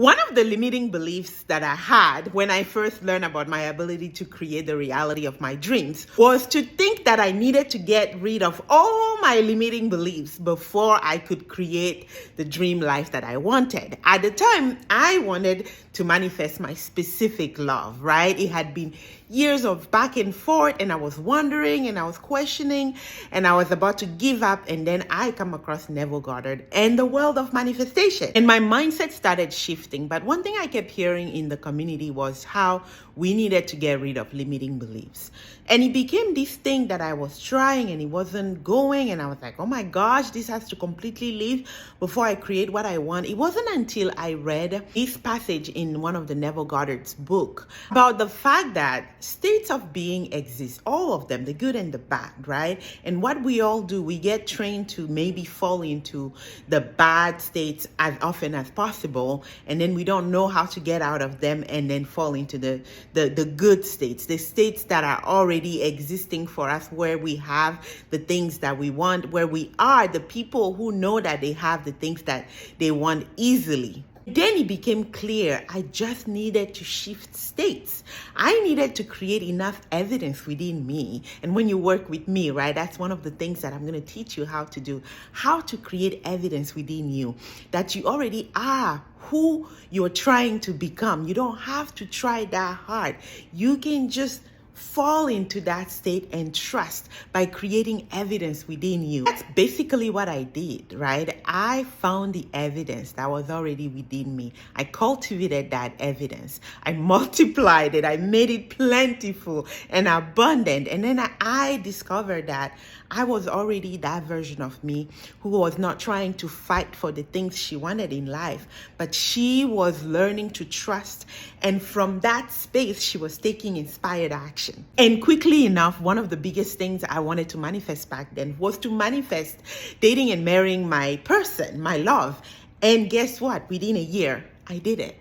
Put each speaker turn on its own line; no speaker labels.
One of the limiting beliefs that I had when I first learned about my ability to create the reality of my dreams was to think that I needed to get rid of all my limiting beliefs before I could create the dream life that I wanted. At the time, I wanted to manifest my specific love, right? It had been years of back and forth, and I was wondering and I was questioning and I was about to give up, and then I come across Neville Goddard and the world of manifestation, and my mindset started shifting. But one thing I kept hearing in the community was how we needed to get rid of limiting beliefs, and it became this thing that I was trying and it wasn't going, and I was like, oh my gosh, this has to completely leave before I create what I want. It wasn't until I read this passage in one of the Neville Goddard's book about the fact that states of being exist, all of them, the good and the bad, right? And what we all do, we get trained to maybe fall into the bad states as often as possible, and then we don't know how to get out of them and then fall into the good states, the states that are already existing for us, where we have the things that we want, where we are the people who know that they have the things that they want easily. Then it became clear I just needed to shift states. I needed to create enough evidence within me. And when you work with me, right, that's one of the things that I'm going to teach you how to do, how to create evidence within you that you already are who you're trying to become. You don't have to try that hard. You can just fall into that state and trust by creating evidence within you. That's basically what I did, right? I found the evidence that was already within me. I cultivated that evidence. I multiplied it. I made it plentiful and abundant. And then I discovered that I was already that version of me who was not trying to fight for the things she wanted in life, but she was learning to trust. And from that space, she was taking inspired action. And quickly enough, one of the biggest things I wanted to manifest back then was to manifest dating and marrying my person, my love. And guess what? Within a year, I did it.